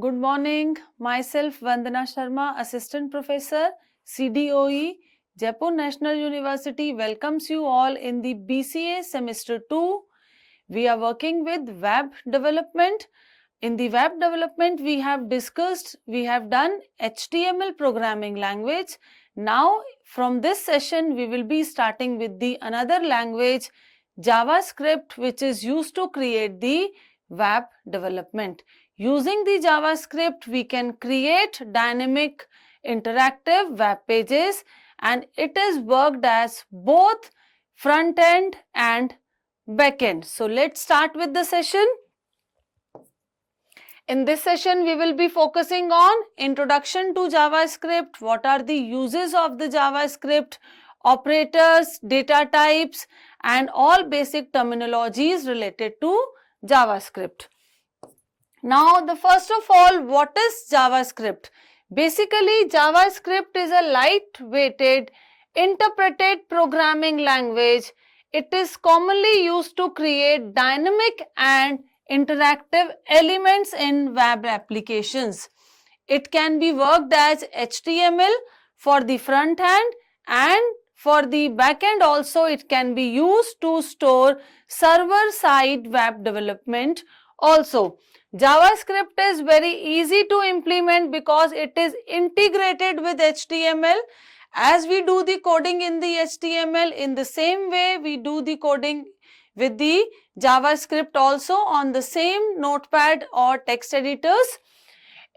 Good morning. Myself Vandana Sharma, Assistant Professor, CDOE, Jaipur National University welcomes you all in the BCA Semester 2. We are working with web development. In the web development, we have done HTML programming language. Now, from this session, we will be starting with the another language, JavaScript, which is used to create the web development. Using the JavaScript, we can create dynamic interactive web pages, and it is worked as both front end and back end. So let's start with the session. In this session, we will be focusing on introduction to JavaScript, what are the uses of the JavaScript, operators, data types, and all basic terminologies related to JavaScript. Now, the first of all, what is JavaScript? Basically, JavaScript is a light-weighted, interpreted programming language. It is commonly used to create dynamic and interactive elements in web applications. It can be worked as HTML for the front end, and for the back end also it can be used to store server-side web development also. JavaScript is very easy to implement because it is integrated with HTML. As we do the coding in the HTML, in the same way we do the coding with the JavaScript also on the same notepad or text editors.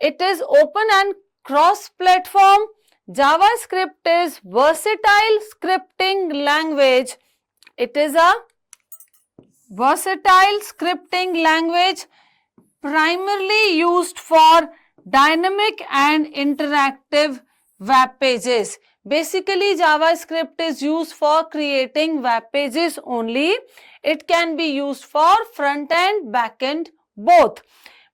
It is open and cross-platform. JavaScript is versatile scripting language. It is a versatile scripting language primarily used for dynamic and interactive web pages. Basically, JavaScript is used for creating web pages only. It can be used for front end, back end, both.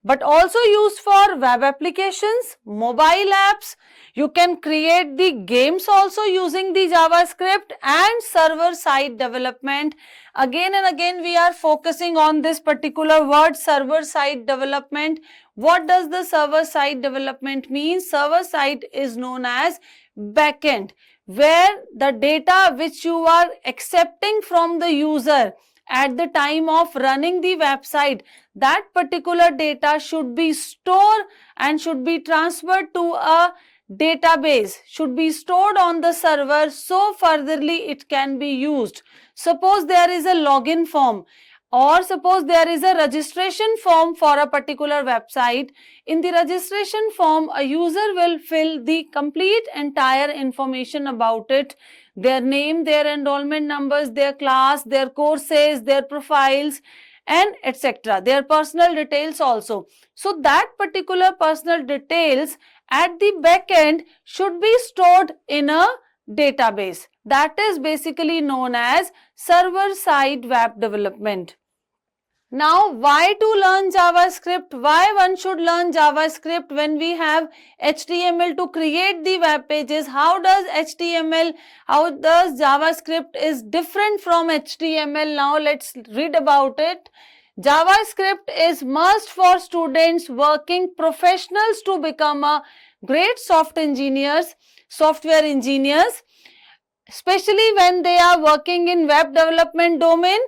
But also used for web applications, mobile apps. You can create the games also using the JavaScript, and server-side development. Again and again we are focusing on this particular word, server-side development. What does the server-side development mean? Server-side is known as backend, where the data which you are accepting from the user at the time of running the website, that particular data should be stored and should be transferred to a database, should be stored on the server, so furtherly it can be used. Suppose there is a login form, or suppose there is a registration form for a particular website. In the registration form, a user will fill the complete entire information about it, their name, their enrollment numbers, their class, their courses, their profiles, and etc. Their personal details also. So that particular personal details at the back end should be stored in a database. That is basically known as server-side web development. Now, why to learn JavaScript? Why one should learn JavaScript when we have HTML to create the web pages? How does JavaScript is different from HTML? Now, let's read about it. JavaScript is must for students working professionals to become a great software engineers, especially when they are working in web development domain.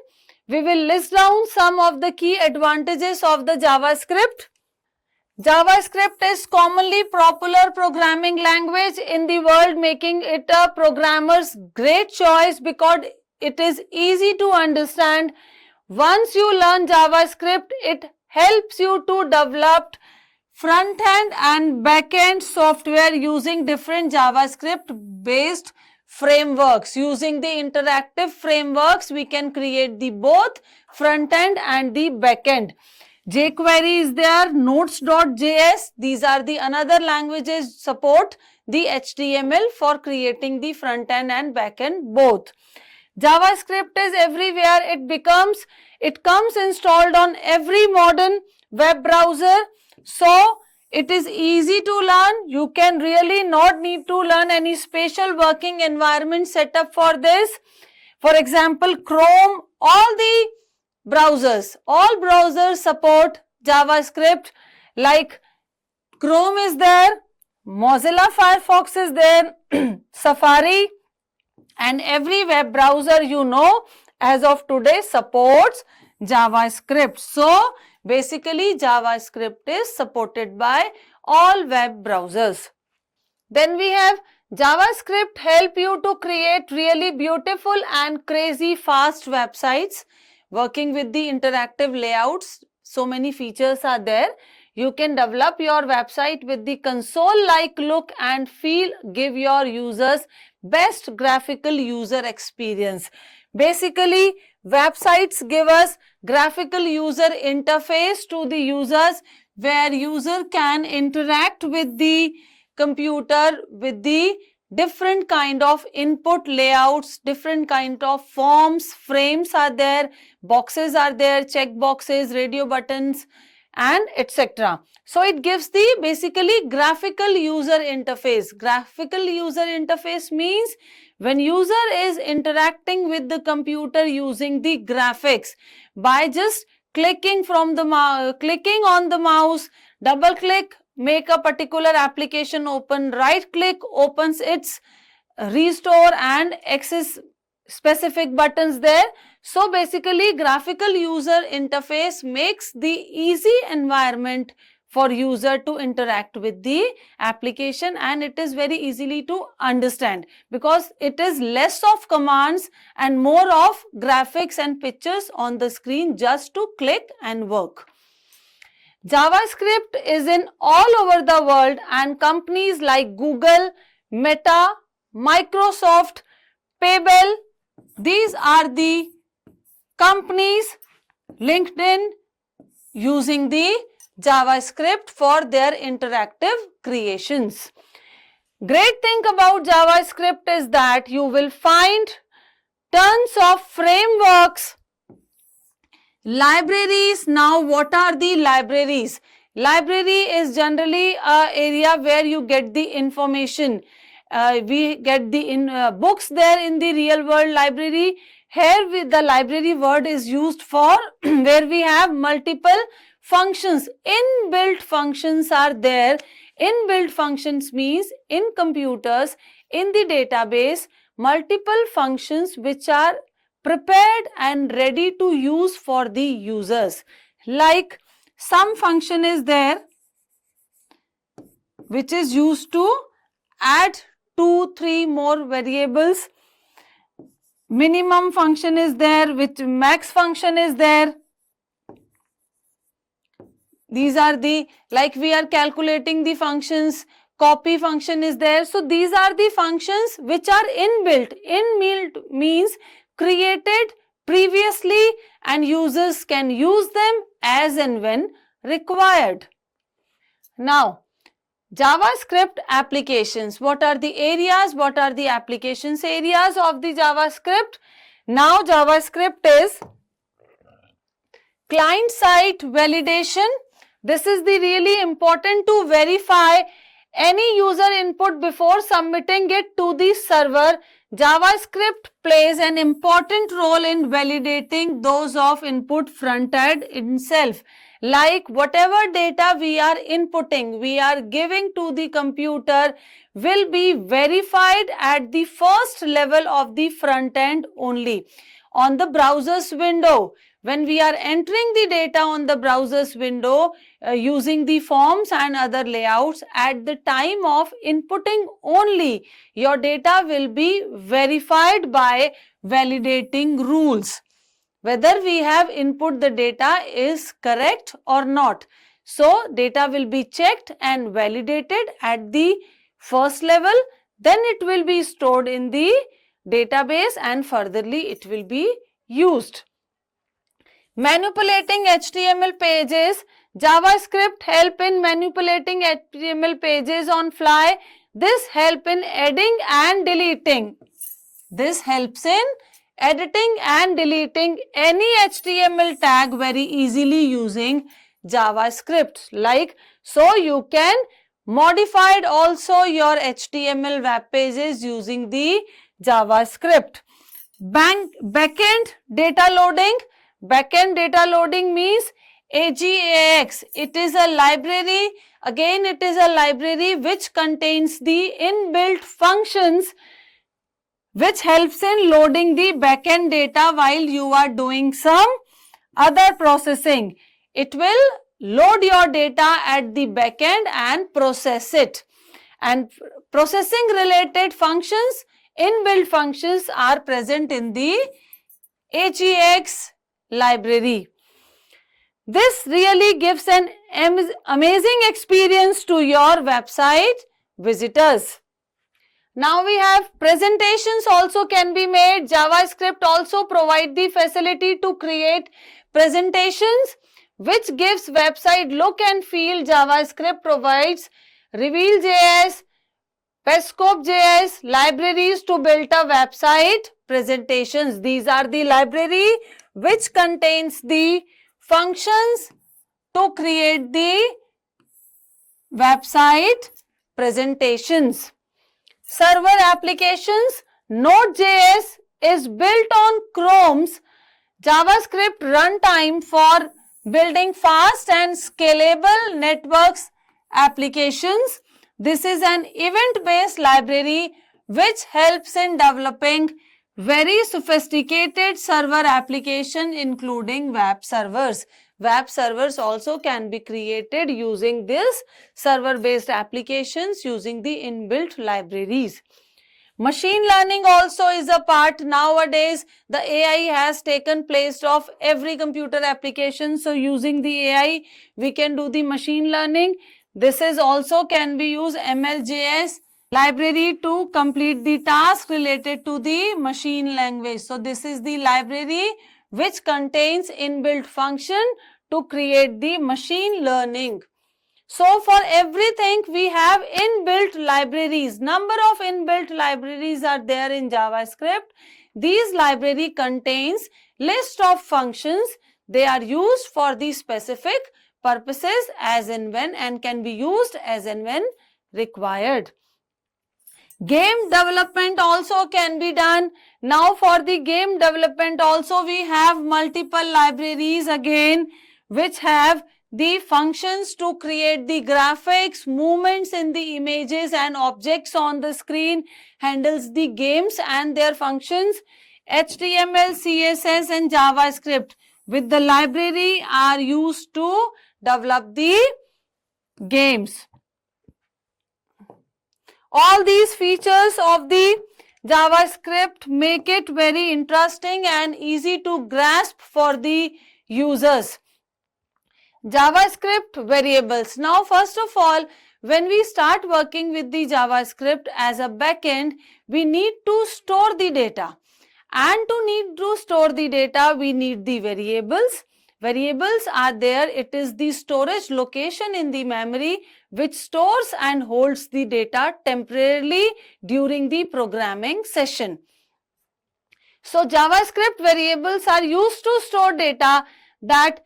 We will list down some of the key advantages of the JavaScript. JavaScript is commonly popular programming language in the world, making it a programmer's great choice because it is easy to understand. Once you learn JavaScript, it helps you to develop front-end and back-end software using different JavaScript-based frameworks. Using the interactive frameworks, we can create the both front-end and the back-end. jQuery is there, Notes.js, these are the another languages support the HTML for creating the front-end and back-end both. JavaScript is everywhere. It comes installed on every modern web browser. So, it is easy to learn. You can really not need to learn any special working environment setup for this. For example, Chrome, all browsers support JavaScript, like Chrome is there, Mozilla Firefox is there, Safari, and every web browser you know as of today supports JavaScript. So basically JavaScript is supported by all web browsers. Then we have JavaScript help you to create really beautiful and crazy fast websites working with the interactive layouts. So many features are there. You can develop your website with the console-like look and feel, give your users best graphical user experience. Basically, websites give us graphical user interface to the users where user can interact with the computer with the different kind of input layouts, different kind of forms, frames are there, boxes are there, check boxes, radio buttons, and etc. So it gives the basically graphical user interface. Graphical user interface means when user is interacting with the computer using the graphics by just clicking on the mouse, double click, make a particular application open, right click opens its restore and access specific buttons there. So basically graphical user interface makes the easy environment for user to interact with the application, and it is very easily to understand because it is less of commands and more of graphics and pictures on the screen just to click and work. JavaScript is in all over the world, and companies like Google, Meta, Microsoft, Paybell, these are the companies, LinkedIn, using the JavaScript for their interactive creations. Great thing about JavaScript is that you will find tons of frameworks, libraries. Now what are the libraries? Library is generally an area where you get the information. We get the books there in the real world library. Here the library word is used for where we have multiple functions. Inbuilt functions are there. Inbuilt functions means in computers, in the database, multiple functions which are prepared and ready to use for the users. Like some function is there which is used to add 2-3 more variables. Minimum function is there, which max function is there. These are the, like we are calculating the functions, copy function is there. So these are the functions which are inbuilt. Inbuilt means created previously and users can use them as and when required. Now, JavaScript applications. What are the areas? What are the applications areas of the JavaScript? Now, JavaScript is client-side validation. This is the really important to verify any user input before submitting it to the server. JavaScript plays an important role in validating those of input front end itself. Like whatever data we are inputting, we are giving to the computer will be verified at the first level of the front end only. On the browser's window, when we are entering the data on the browser's window using the forms and other layouts, at the time of inputting only, your data will be verified by validating rules. Whether we have input the data is correct or not. So, data will be checked and validated at the first level, then it will be stored in the database and furtherly it will be used. Manipulating HTML pages. JavaScript help in manipulating HTML pages on fly. This help in adding and deleting. This helps in editing and deleting any HTML tag very easily using JavaScript. Like, so you can modify also your HTML web pages using the JavaScript. Backend data loading. Backend data loading means AGAX, it is a library. Again, it is a library which contains the inbuilt functions which helps in loading the backend data while you are doing some other processing. It will load your data at the backend and process it. And processing related functions, inbuilt functions are present in the AGX library. This really gives an amazing experience to your website visitors. Now we have presentations also can be made. JavaScript also provide the facility to create presentations which gives website look and feel. JavaScript provides Reveal.js, Pescope.js libraries to build a website presentations. These are the library which contains the functions to create the website presentations. Server applications, Node.js is built on Chrome's JavaScript runtime for building fast and scalable networks applications. This is an event-based library which helps in developing very sophisticated server application including web servers. Web servers also can be created using this server-based applications using the inbuilt libraries. Machine learning also is a part. Nowadays, the AI has taken place of every computer application. So using the AI, we can do the machine learning. This is also can be used MLJS library to complete the task related to the machine language. So this is the library which contains inbuilt function to create the machine learning. So for everything we have inbuilt libraries. Number of inbuilt libraries are there in JavaScript. These library contains list of functions. They are used for the specific purposes as and when and can be used as and when required. Game development also can be done. Now for the game development also we have multiple libraries again which have the functions to create the graphics, movements in the images and objects on the screen, handles the games and their functions. HTML, CSS and JavaScript with the library are used to develop the games. All these features of the JavaScript make it very interesting and easy to grasp for the users. JavaScript variables. Now, first of all, when we start working with the JavaScript as a backend, we need to store the data. And to store the data, we need the variables. Variables are there. It is the storage location in the memory which stores and holds the data temporarily during the programming session. So, JavaScript variables are used to store data that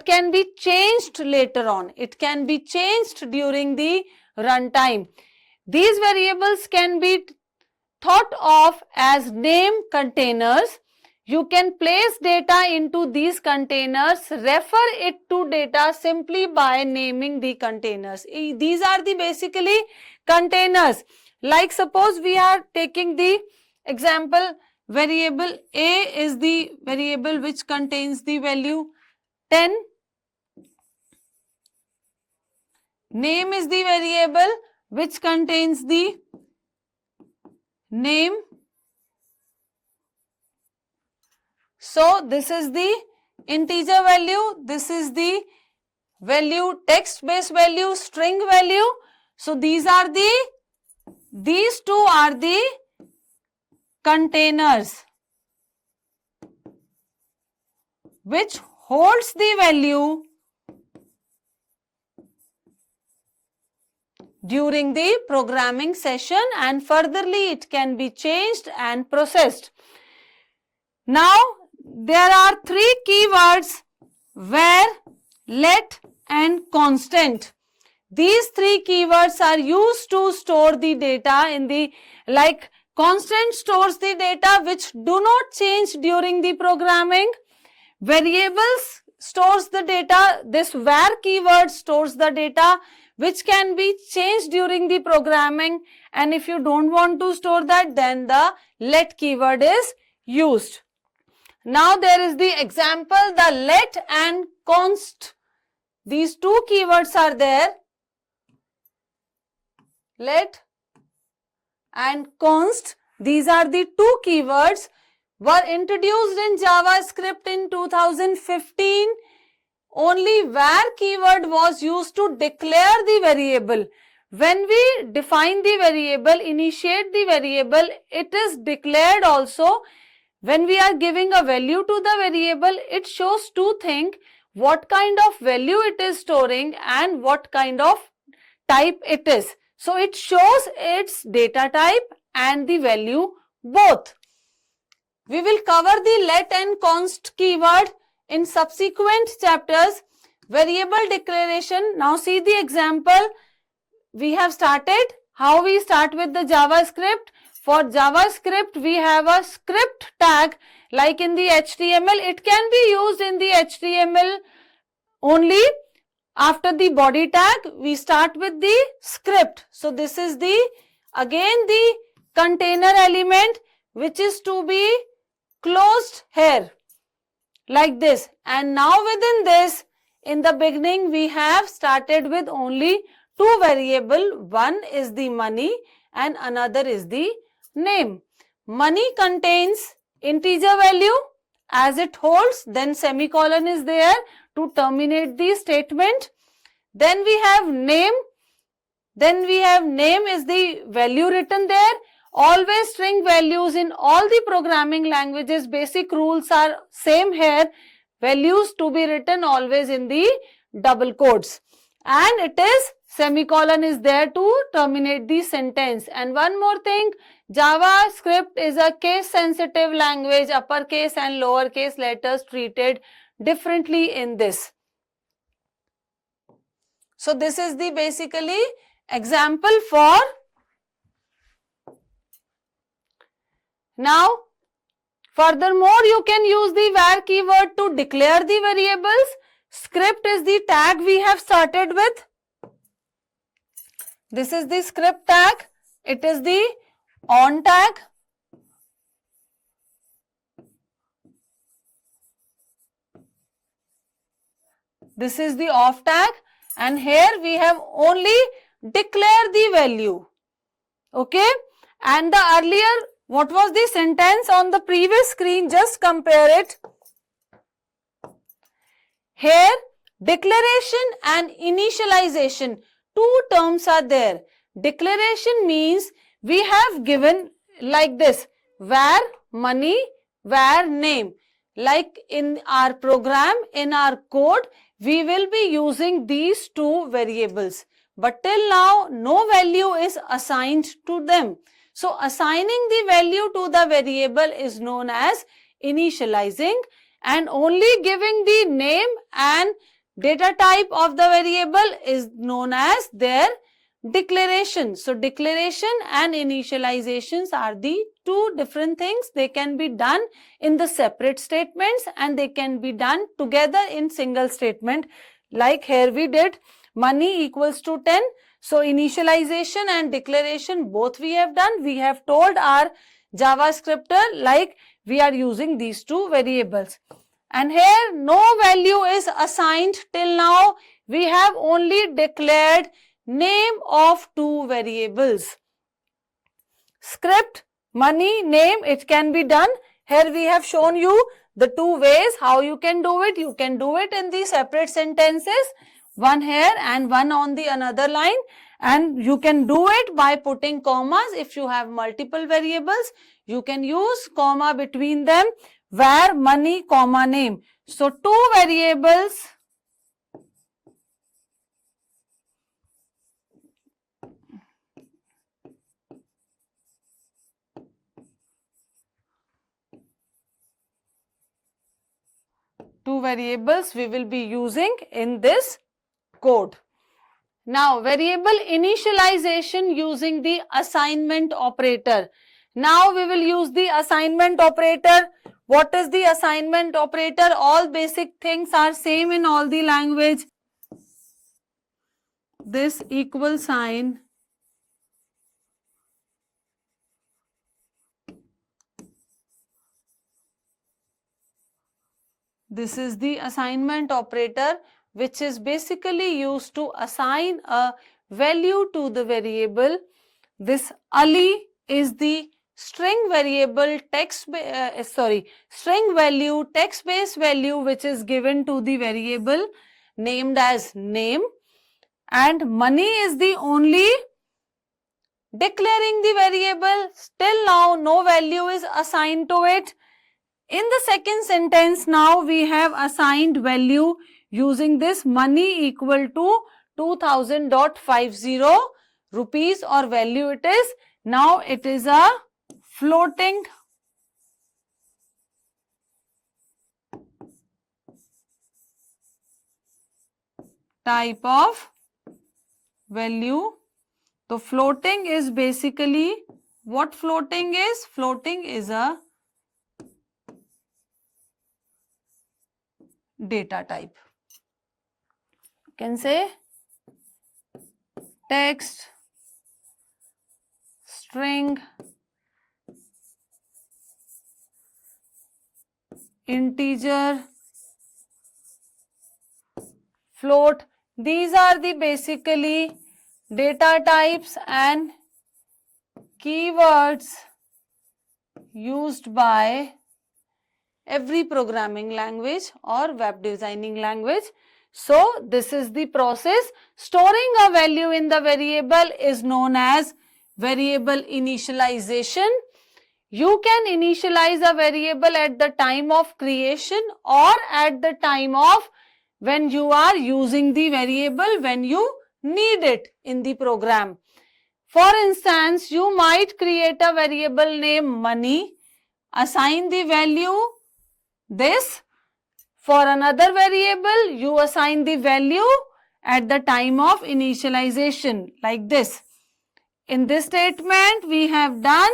can be changed later on. It can be changed during the runtime. These variables can be thought of as name containers. You can place data into these containers, refer it to data simply by naming the containers. These are the basically containers. Like suppose we are taking the example, variable A is the variable which contains the value 10. Name is the variable which contains the name. So this is the integer value, this is the value, text based value, string value. So these two are the containers which holds the value during the programming session and furtherly it can be changed and processed. Now there are three keywords: where, let and constant. These three keywords are used to store the data in the, like constant stores the data which do not change during the programming. Variables stores the data. This where keyword stores the data which can be changed during the programming, and if you don't want to store that, then the let keyword is used. Now there is the example, the let and const. These two keywords are there. Let and const. These are the two keywords were introduced in JavaScript in 2015. Only where keyword was used to declare the variable. When we define the variable, initiate the variable, it is declared also. When we are giving a value to the variable, it shows two things, what kind of value it is storing and what kind of type it is. So it shows its data type and the value both. We will cover the let and const keyword in subsequent chapters. Variable declaration. Now see the example. We have started. How we start with the JavaScript? For JavaScript, we have a script tag like in the HTML. It can be used in the HTML only. After the body tag, we start with the script. So this is again the container element which is to be closed here like this. And now within this, in the beginning, we have started with only two variables. One is the money and another is the name. Money contains integer value as it holds, then semicolon is there to terminate the statement. Then we have name. Name is the value written there. Always string values in all the programming languages. Basic rules are same here. Values to be written always in the double quotes. And it is semicolon is there to terminate the sentence. And one more thing, JavaScript is a case sensitive language. Uppercase and lowercase letters treated differently in this. So this is the basically example for. Now, furthermore, you can use the where keyword to declare the variables. Script is the tag we have started with. This is the script tag. It is the on tag. This is the off tag. And here we have only declare the value. Okay. And the earlier, what was the sentence on the previous screen? Just compare it. Here, declaration and initialization, two terms are there. Declaration means we have given like this, where money, where name. Like in our program, in our code, we will be using these two variables. But till now, no value is assigned to them. So assigning the value to the variable is known as initializing, and only giving the name and data type of the variable is known as their declaration. So declaration and initializations are the two different things. They can be done in the separate statements and they can be done together in single statement. Like here we did money equals to 10. So initialization and declaration both we have done. We have told our JavaScripter like we are using these two variables. And here no value is assigned till now. We have only declared name of two variables. Script, money, name, it can be done. Here we have shown you the two ways how you can do it. You can do it in the separate sentences, one here and one on the another line. And you can do it by putting commas. If you have multiple variables, you can use comma between them, where money, comma, name. So two variables. Two variables we will be using in this code. Now, variable initialization using the assignment operator. Now, we will use the assignment operator What is the assignment operator? All basic things are same in all the language. This equal sign this is the assignment operator, which is basically used to assign a value to the variable. This Ali is the string variable string value, text-based value, which is given to the variable named as name, and money is the only declaring the variable. Till now, no value is assigned to it. In the second sentence, now we have assigned value using this money equal to 2000.50 rupees or value it is. Now it is a floating type of value. So floating is basically what floating is? Floating is a data type. You can say text, string, integer, float. These are the basically data types and keywords used by every programming language or web designing language. So this is the process. Storing a value in the variable is known as variable initialization. You can initialize a variable at the time of creation or at the time of when you are using the variable, when you need it in the program. For instance, you might create a variable named money, assign the value this. For another variable, you assign the value at the time of initialization like this. In this statement, we have done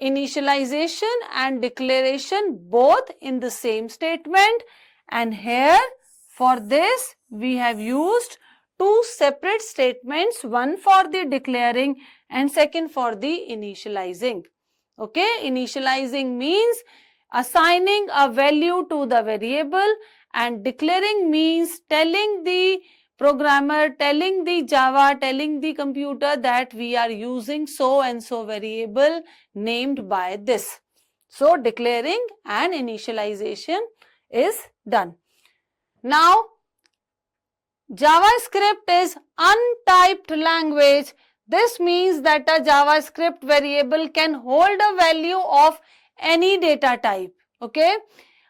initialization and declaration both in the same statement, and here for this we have used two separate statements, one for the declaring and second for the initializing. Okay, initializing means assigning a value to the variable, and declaring means telling the programmer, telling the Java, telling the computer that we are using so and so variable named by this. So declaring and initialization is done. Now, JavaScript is untyped language. This means that a JavaScript variable can hold a value of any data type. Okay.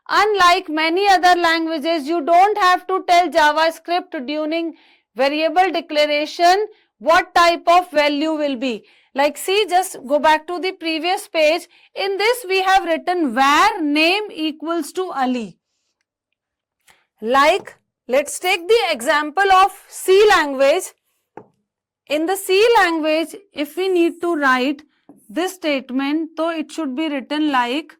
Unlike many other languages, you don't have to tell JavaScript during variable declaration what type of value will be. Like see, just go back to the previous page. In this we have written var name equals to Ali. Like, let's take the example of C language. In the C language, if we need to write this statement, so it should be written like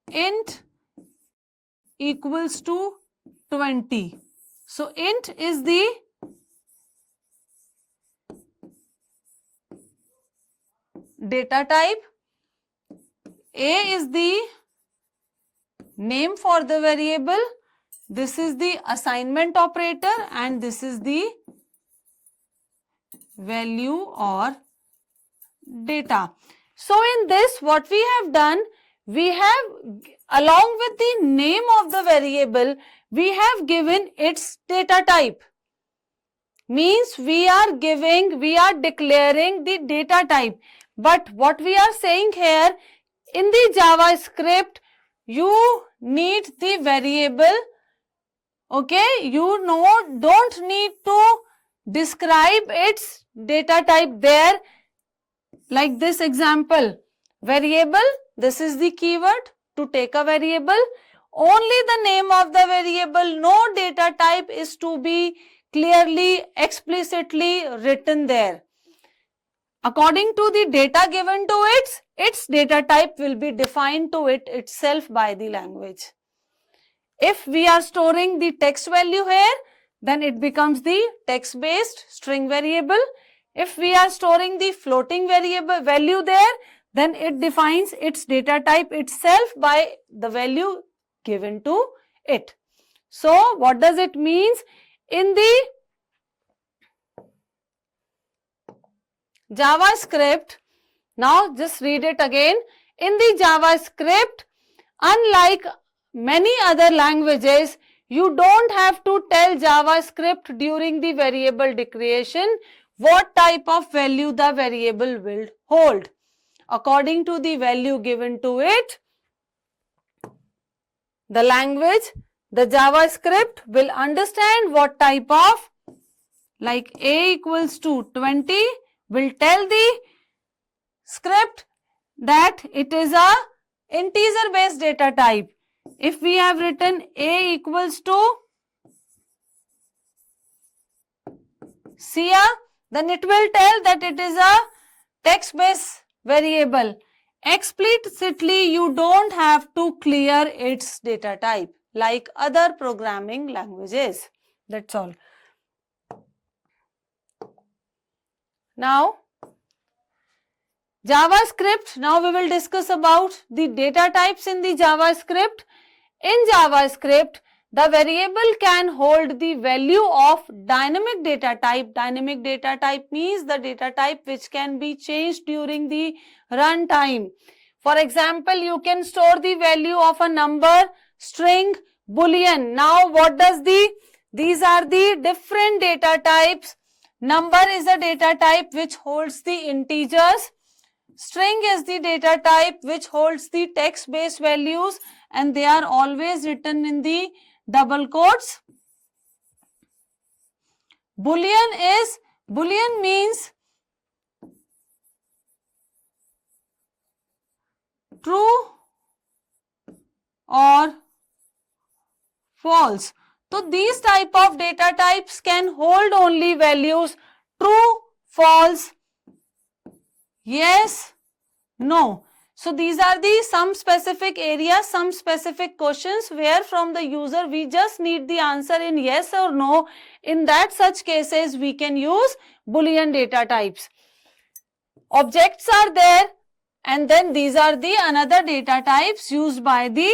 int equals to 20. So int is the data type, A is the name for the variable, this is the assignment operator, and this is the value or data. So in this, what we have done, we have, along with the name of the variable, we have given its data type. Means we are declaring the data type. But what we are saying here, in the JavaScript, you need the variable. Okay, you don't need to describe its data type there. Like this example, variable, this is the keyword to take a variable. only the name of the variable. No data type is to be clearly, explicitly written there. According to the data given to its data type will be defined to it itself by the language. If we are storing the text value here, then it becomes the text-based string variable. If we are storing the floating variable value there, then it defines its data type itself by the value given to it. So, what does it mean? In the JavaScript, now just read it again. In the JavaScript, unlike many other languages, you don't have to tell JavaScript during the variable declaration what type of value the variable will hold. According to the value given to it, the language, the JavaScript will understand what type of, like a equals to 20, will tell the script that it is a integer based data type. If we have written a equals to Sia, then it will tell that it is a text based variable. Explicitly, you don't have to clear its data type like other programming languages. That's all. Now, JavaScript. Now we will discuss about the data types in the JavaScript. In JavaScript, the variable can hold the value of dynamic data type. Dynamic data type means the data type which can be changed during the runtime. For example, you can store the value of a number, string, boolean. Now, what does these are the different data types. Number is a data type which holds the integers. String is the data type which holds the text-based values, and they are always written in the double quotes. Boolean means true or false. So these type of data types can hold only values true, false, yes, no. So these are the some specific areas, some specific questions where from the user we just need the answer in yes or no. In that such cases we can use Boolean data types. Objects are there, and then these are the another data types used by the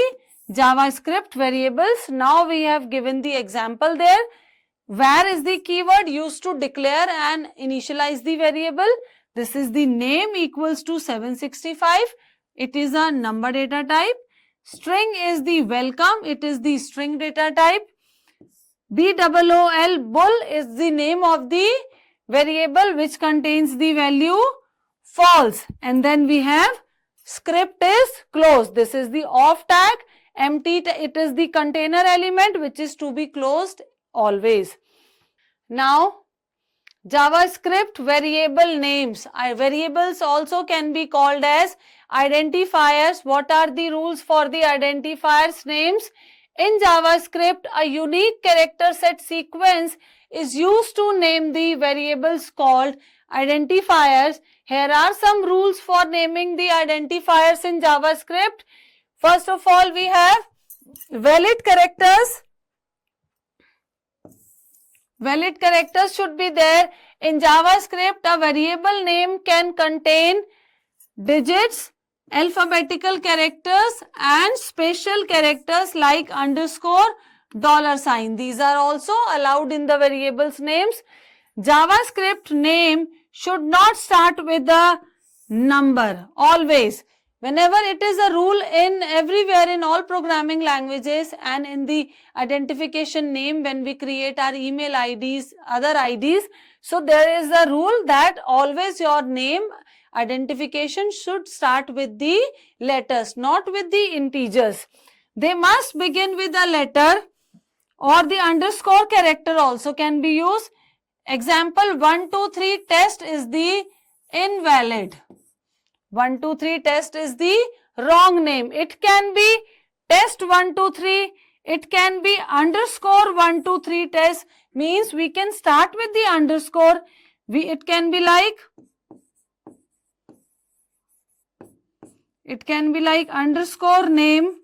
JavaScript variables. Now we have given the example there. Where is the keyword used to declare and initialize the variable? This is the name equals to 765. It is a number data type. String is the welcome. It is the string data type. BOOL, bull, is the name of the variable which contains the value false. And then we have script is closed. This is the off tag. Empty, it is the container element which is to be closed always. Now, JavaScript variable names. Variables also can be called as identifiers. What are the rules for the identifiers names? In JavaScript, a unique character set sequence is used to name the variables called identifiers. Here are some rules for naming the identifiers in JavaScript. First of all, we have valid characters. Valid characters should be there. In JavaScript, a variable name can contain digits, alphabetical characters and special characters like underscore, $sign. These are also allowed in the variables names. JavaScript name should not start with a number always. Whenever it is a rule in everywhere in all programming languages and in the identification name when we create our email IDs, other IDs. So there is a rule that always your name identification should start with the letters, not with the integers. They must begin with a letter, or the underscore character also can be used. Example 123 test is the invalid. 123 test is the wrong name. It can be test 1, 2, 3. It can be underscore 1, 2, 3 test. Means we can start with the underscore. It can be like underscore name.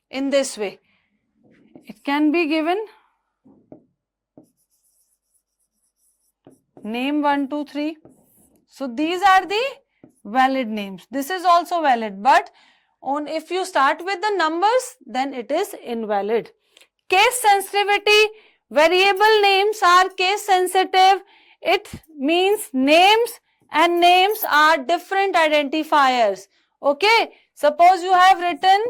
In this way, it can be given name 1, 2, 3. So these are the valid names. This is also valid, but if you start with the numbers, then it is invalid. Case sensitivity. Variable names are case sensitive. It means names and names are different identifiers. Okay. Suppose you have written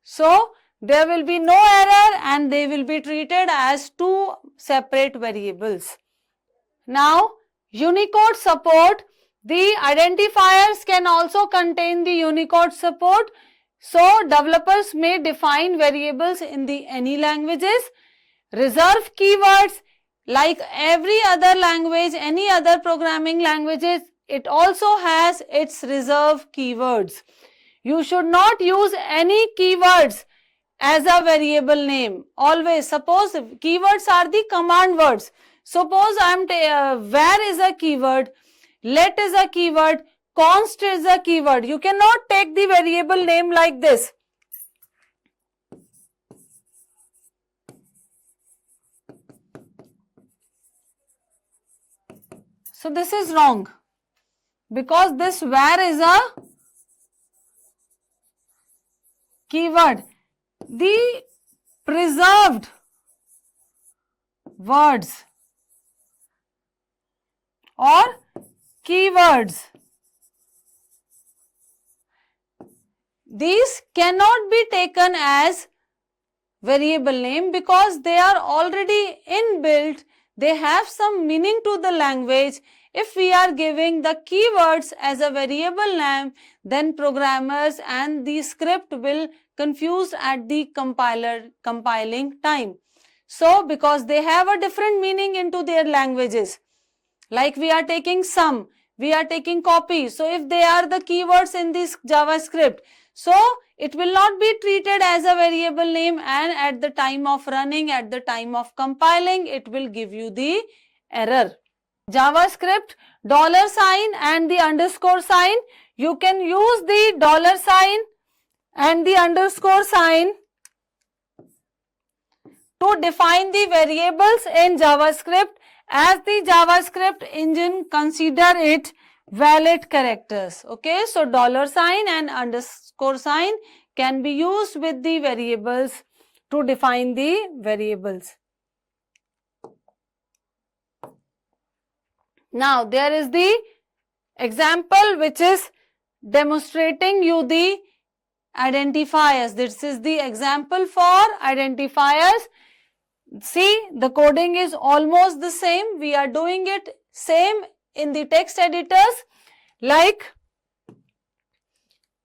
so there will be no error and they will be treated as two separate variables. Now, Unicode support. The identifiers can also contain the Unicode support. So, developers may define variables in any languages. Reserve keywords, like every other language, any other programming languages, it also has its reserve keywords. You should not use any keywords as a variable name. Always, suppose keywords are the command words. Suppose where is a keyword, let is a keyword, const is a keyword. You cannot take the variable name like this. So this is wrong, because this where is a keyword. The preserved words or keywords, these cannot be taken as variable name because they are already inbuilt. They have some meaning to the language. If we are giving the keywords as a variable name, then programmers and the script will confuse at the compiling time. So, because they have a different meaning into their languages. Like we are taking sum, we are taking copy. So, if they are the keywords in this JavaScript, so it will not be treated as a variable name, and at the time of running, at the time of compiling, it will give you the error. JavaScript, $sign and the underscore sign. You can use the $sign and the underscore sign to define the variables in JavaScript, as the JavaScript engine consider it valid characters. Okay, so $sign and underscore sign can be used with the variables to define the variables. Now, there is the example which is demonstrating you the identifiers. This is the example for identifiers. See, the coding is almost the same. We are doing it same in the text editors. Like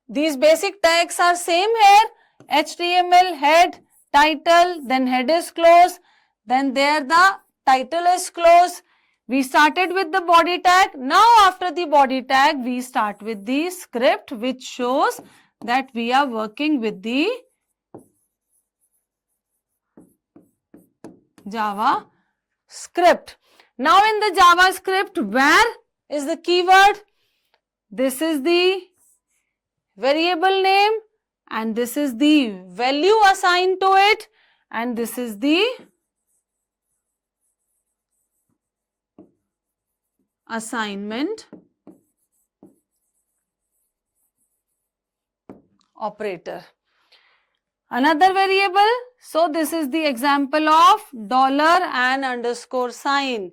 these basic tags are same here. HTML, head, title, then head is close, then there the title is close. We started with the body tag. Now after the body tag, we start with the script, which shows that we are working with the JavaScript. Now in the JavaScript, where is the keyword? This is the variable name and this is the value assigned to it, and this is the assignment operator. Another variable, so this is the example of dollar and underscore sign.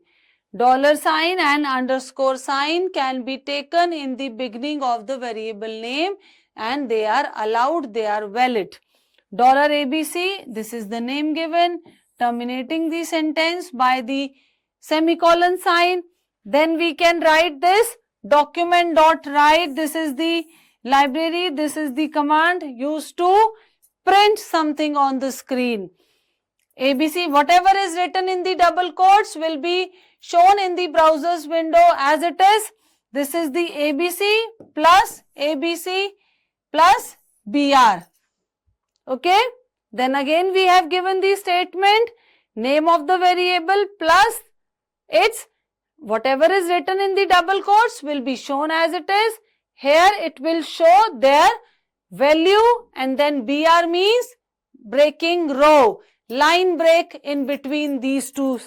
$sign and underscore sign can be taken in the beginning of the variable name and they are allowed, they are valid. $ABC, this is the name given, terminating the sentence by the semicolon sign. Then we can write this document dot write. This is the library. This is the command used to print something on the screen. ABC, whatever is written in the double quotes will be shown in the browser's window as it is. This is the ABC plus BR. Okay. Then again we have given the statement, name of the variable plus its, whatever is written in the double quotes will be shown as it is. Here it will show their value, and then BR means breaking row, line break in between these two.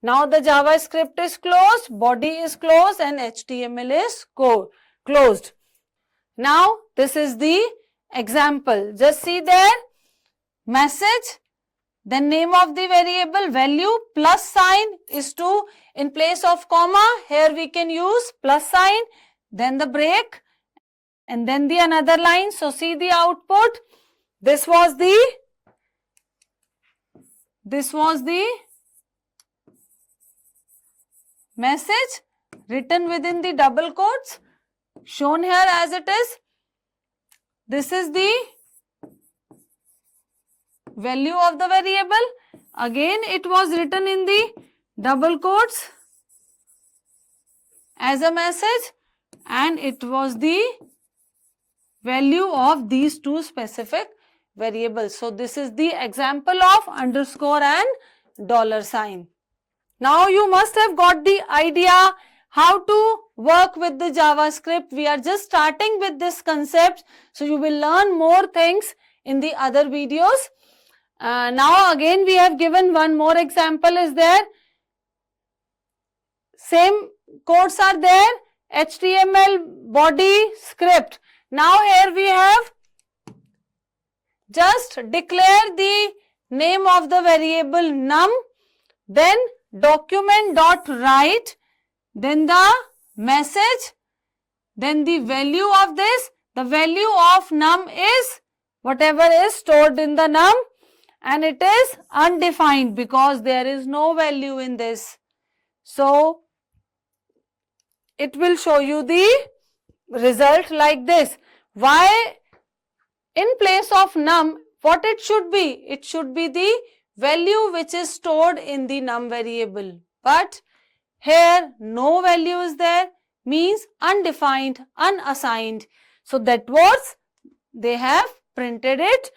Now the JavaScript is closed, body is closed, and HTML is closed. Now this is the example. Just see there, message, then name of the variable, value, plus sign is to, in place of comma, here we can use plus sign, then the break, and then the another line. So see the output. This was the message written within the double quotes, shown here as it is. This is the value of the variable. Again it was written in the double quotes as a message, and it was the value of these two specific variables. So this is the example of underscore and dollar sign. Now you must have got the idea how to work with the JavaScript. We are just starting with this concept, so you will learn more things in the other videos. Now again we have given one more example is there. Same codes are there, HTML body script. Now here we have just declare the name of the variable num, then document dot write, then the message, then the value of this. The value of num is whatever is stored in the num, and it is undefined because there is no value in this. So it will show you the result like this. Why in place of num, what it should be? It should be the value which is stored in the num variable. But here no value is there, means undefined, unassigned. So that was, they have printed it.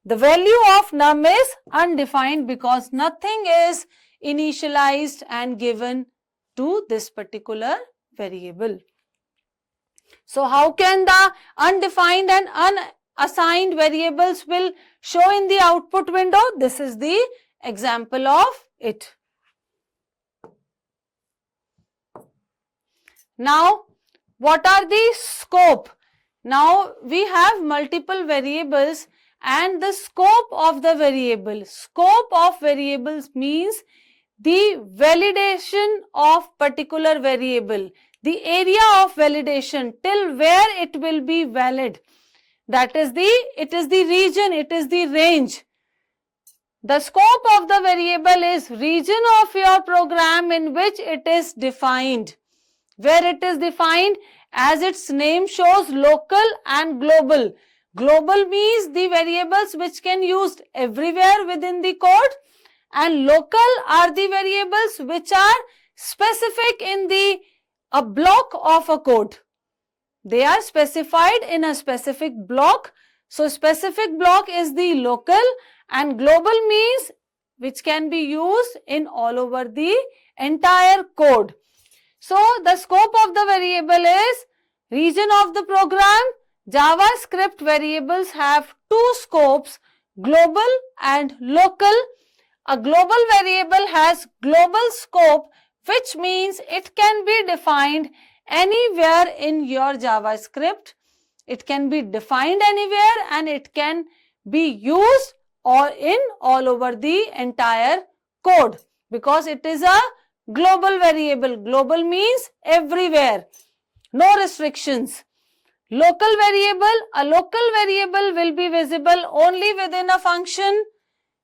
The value of num is undefined because nothing is initialized and given to this particular variable. So how can the undefined and unassigned variables will show in the output window? This is the example of it. Now what are the scope? Now we have multiple variables and the scope of the variable. Scope of variables means the validation of particular variable, the area of validation till where it will be valid. That is it is the region, it is the range. The scope of the variable is region of your program in which it is defined. Where it is defined, as its name shows, local and global. Global means the variables which can be used everywhere within the code, and local are the variables which are specific in a block of a code. They are specified in a specific block. So specific block is the local, and global means which can be used in all over the entire code. So the scope of the variable is region of the program. JavaScript variables have two scopes, global and local. A global variable has global scope, which means it can be defined anywhere in your JavaScript. It can be defined anywhere and it can be used or in all over the entire code because it is a global variable. Global means everywhere, no restrictions. Local variable, a local variable will be visible only within a function.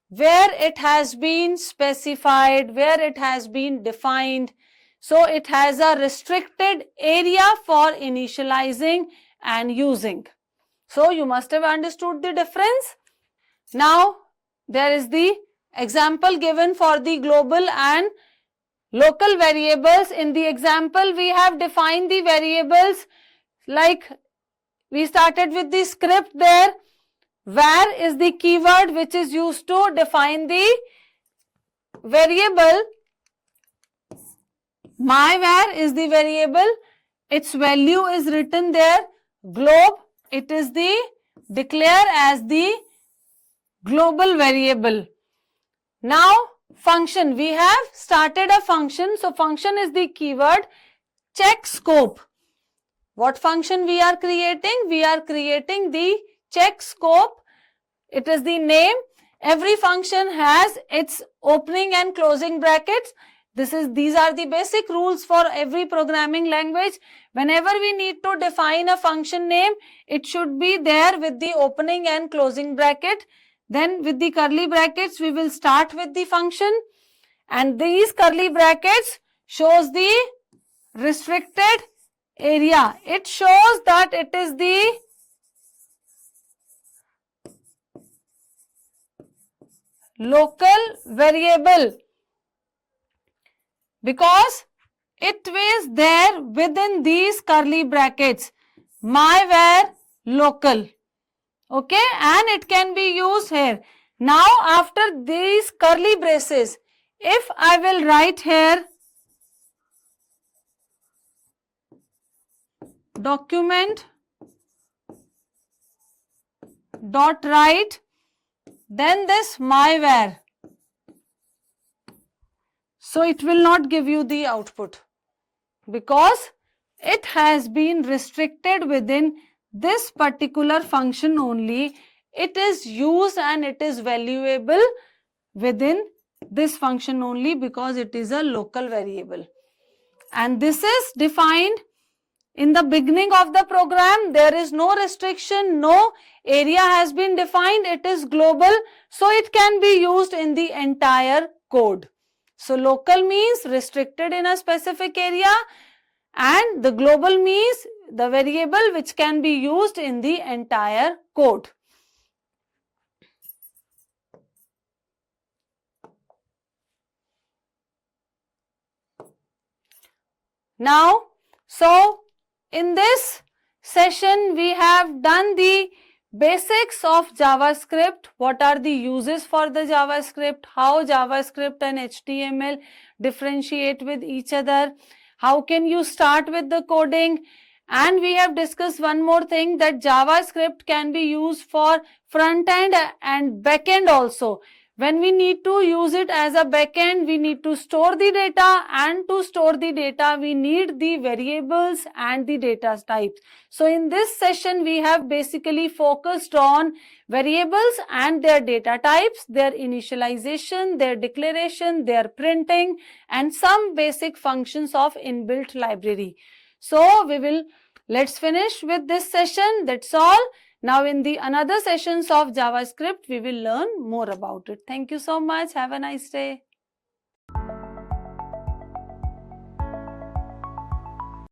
where it has been specified, where it has been defined. So it has a restricted area for initializing and using. So you must have understood the difference. Now there is the example given for the global and local variables. In the example, we have defined the variables, like we started with the script there. Where is the keyword which is used to define the variable. My where is the variable. Its value is written there. Globe, it is the declare as the global variable. Now function, we have started a function. So function is the keyword. Check scope. What function we are creating? We are creating the check scope. It is the name. Every function has its opening and closing brackets. These are the basic rules for every programming language. Whenever we need to define a function name, it should be there with the opening and closing bracket. Then with the curly brackets, we will start with the function, and these curly brackets shows the restricted area. It shows that it is the local variable because it is there within these curly brackets. My where local. Okay, and it can be used here. Now after these curly braces, if I will write here document dot write, then this my where. So it will not give you the output because it has been restricted within this particular function only. It is used and it is valuable within this function only because it is a local variable. And this is defined in the beginning of the program. There is no restriction, no area has been defined. It is global, so it can be used in the entire code. So local means restricted in a specific area, and the global means the variable which can be used in the entire code. Now, so in this session we have done the basics of JavaScript. What are the uses for the JavaScript? How JavaScript and HTML differentiate with each other? How can you start with the coding? And we have discussed one more thing, that JavaScript can be used for front end and back end also. When we need to use it as a backend, we need to store the data, and to store the data, we need the variables and the data types. So in this session, we have basically focused on variables and their data types, their initialization, their declaration, their printing, and some basic functions of inbuilt library. So let's finish with this session. That's all. Now in the another sessions of JavaScript, we will learn more about it. Thank you so much. Have a nice day.